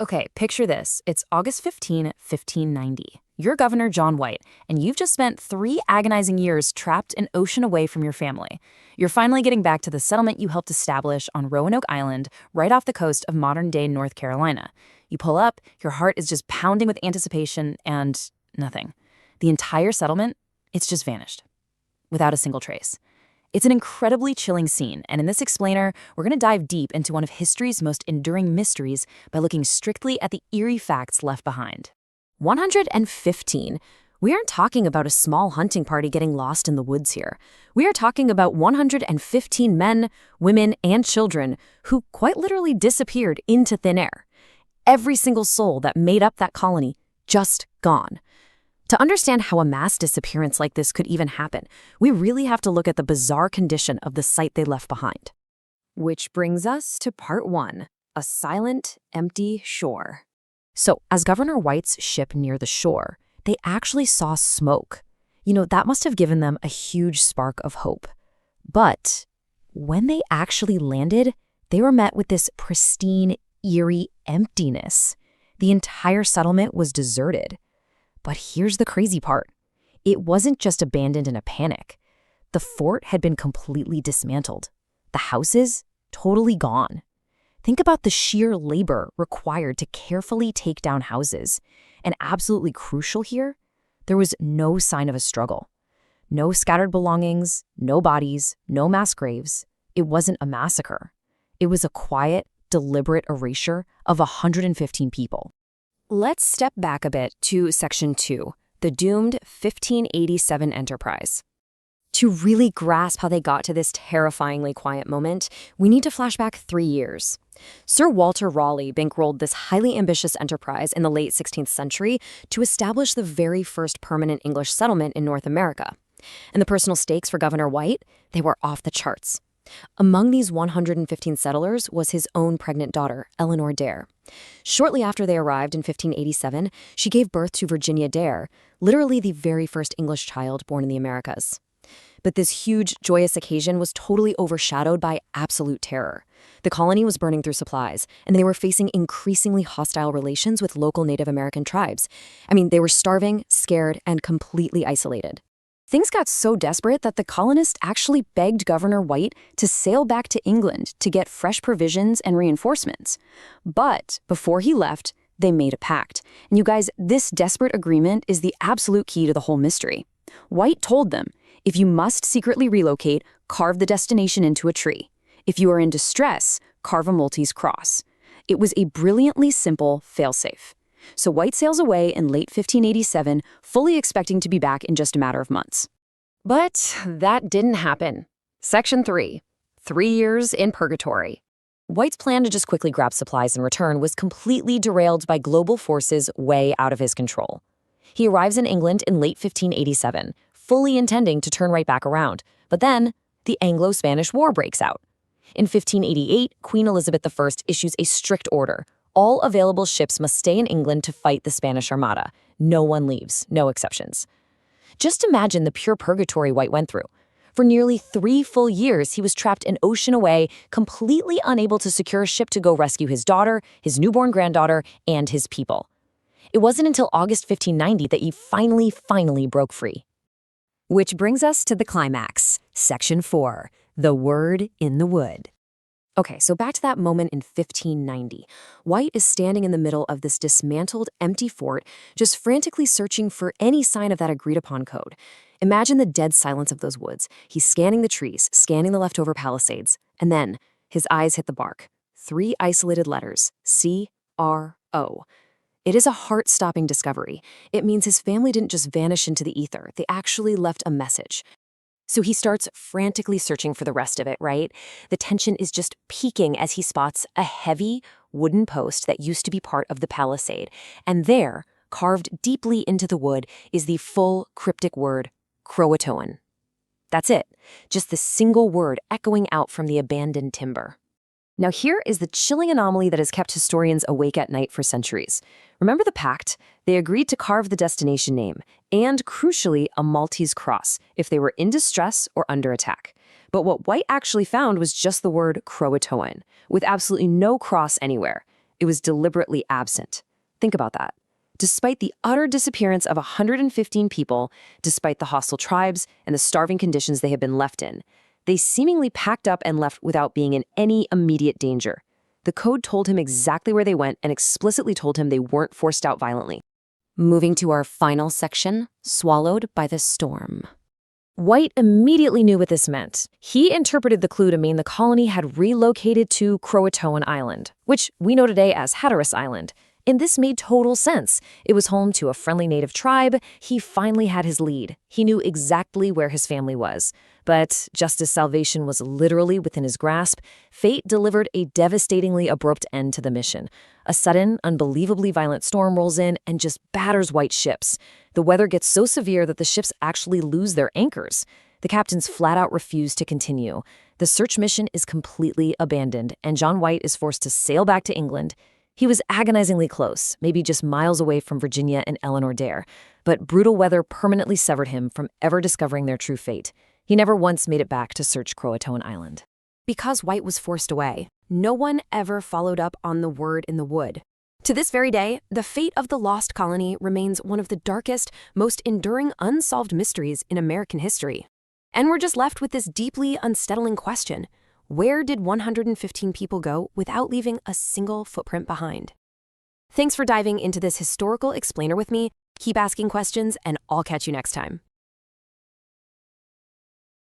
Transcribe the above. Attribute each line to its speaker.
Speaker 1: Okay, picture this. It's August 15, 1590. You're Governor John White, and you've just spent 3 agonizing years trapped an ocean away from your family. You're finally getting back to the settlement you helped establish on Roanoke Island, right off the coast of modern-day North Carolina. You pull up, your heart is just pounding with anticipation, and nothing. The entire settlement, it's just vanished, without a single trace. It's an incredibly chilling scene, and in this explainer, we're going to dive deep into one of history's most enduring mysteries by looking strictly at the eerie facts left behind.
Speaker 2: 115. We aren't talking about a small hunting party getting lost in the woods here. We are talking about 115 men, women, and children who quite literally disappeared into thin air. Every single soul that made up that colony, just gone. To understand how a mass disappearance like this could even happen, we really have to look at the bizarre condition of the site they left behind. Which brings us to part 1, a silent, empty shore. So, as Governor White's ship neared the shore, they actually saw smoke. That must have given them a huge spark of hope. But when they actually landed, they were met with this pristine, eerie emptiness. The entire settlement was deserted. But here's the crazy part. It wasn't just abandoned in a panic. The fort had been completely dismantled. The houses, totally gone. Think about the sheer labor required to carefully take down houses. And absolutely crucial here, there was no sign of a struggle. No scattered belongings, no bodies, no mass graves. It wasn't a massacre. It was a quiet, deliberate erasure of 115 people. Let's step back a bit to Section 2, the doomed 1587 Enterprise. To really grasp how they got to this terrifyingly quiet moment, we need to flash back 3 years. Sir Walter Raleigh bankrolled this highly ambitious enterprise in the late 16th century to establish the very first permanent English settlement in North America. And the personal stakes for Governor White, they were off the charts. Among these 115 settlers was his own pregnant daughter, Eleanor Dare. Shortly after they arrived in 1587, she gave birth to Virginia Dare, literally the very first English child born in the Americas. But this huge, joyous occasion was totally overshadowed by absolute terror. The colony was burning through supplies, and they were facing increasingly hostile relations with local Native American tribes. They were starving, scared, and completely isolated. Things got so desperate that the colonists actually begged Governor White to sail back to England to get fresh provisions and reinforcements. But before he left, they made a pact. And you guys, this desperate agreement is the absolute key to the whole mystery. White told them, if you must secretly relocate, carve the destination into a tree. If you are in distress, carve a Maltese cross. It was a brilliantly simple failsafe. So White sails away in late 1587, fully expecting to be back in just a matter of months. But that didn't happen. Section 3, 3 years in purgatory. White's plan to just quickly grab supplies and return was completely derailed by global forces way out of his control. He arrives in England in late 1587, fully intending to turn right back around. But then, the Anglo-Spanish War breaks out. In 1588, Queen Elizabeth I issues a strict order. All available ships must stay in England to fight the Spanish Armada. No one leaves, no exceptions. Just imagine the pure purgatory White went through. For nearly 3 full years, he was trapped an ocean away, completely unable to secure a ship to go rescue his daughter, his newborn granddaughter, and his people. It wasn't until August 1590 that he finally broke free. Which brings us to the climax, Section 4, the word in the wood. Okay, so back to that moment in 1590. White is standing in the middle of this dismantled, empty fort, just frantically searching for any sign of that agreed-upon code. Imagine the dead silence of those woods. He's scanning the trees, scanning the leftover palisades, and then his eyes hit the bark. 3 isolated letters, C-R-O. It is a heart-stopping discovery. It means his family didn't just vanish into the ether. They actually left a message. So he starts frantically searching for the rest of it, right? The tension is just peaking as he spots a heavy wooden post that used to be part of the palisade. And there, carved deeply into the wood, is the full cryptic word, Croatoan. That's it, just the single word echoing out from the abandoned timber. Now here is the chilling anomaly that has kept historians awake at night for centuries. Remember the pact? They agreed to carve the destination name, and crucially, a Maltese cross, if they were in distress or under attack. But what White actually found was just the word Croatoan, with absolutely no cross anywhere.
Speaker 1: It was deliberately absent. Think about that. Despite the utter disappearance of 115 people, despite the hostile tribes and the starving conditions they had been left in, they seemingly packed up and left without being in any immediate danger. The code told him exactly where they went and explicitly told him they weren't forced out violently.
Speaker 2: Moving to our final section, swallowed by the storm. White immediately knew what this meant. He interpreted the clue to mean the colony had relocated to Croatoan Island, which we know today as Hatteras Island. And this made total sense. It was home to a friendly native tribe. He finally had his lead. He knew exactly where his family was. But just as salvation was literally within his grasp, fate delivered a devastatingly abrupt end to the mission. A sudden, unbelievably violent storm rolls in and just batters White's ships. The weather gets so severe that the ships actually lose their anchors. The captains flat out refuse to continue. The search mission is completely abandoned, and John White is forced to sail back to England. He was agonizingly close, maybe just miles away from Virginia and Eleanor Dare, but brutal weather permanently severed him from ever discovering their true fate. He never once made it back to search Croatoan Island. Because White was forced away, no one ever followed up on the word in the wood. To this very day, the fate of the Lost Colony remains one of the darkest, most enduring unsolved mysteries in American history. And we're just left with this deeply unsettling question. Where did 115 people go without leaving a single footprint behind? Thanks for diving into this historical explainer with me. Keep asking questions, and I'll catch you next time.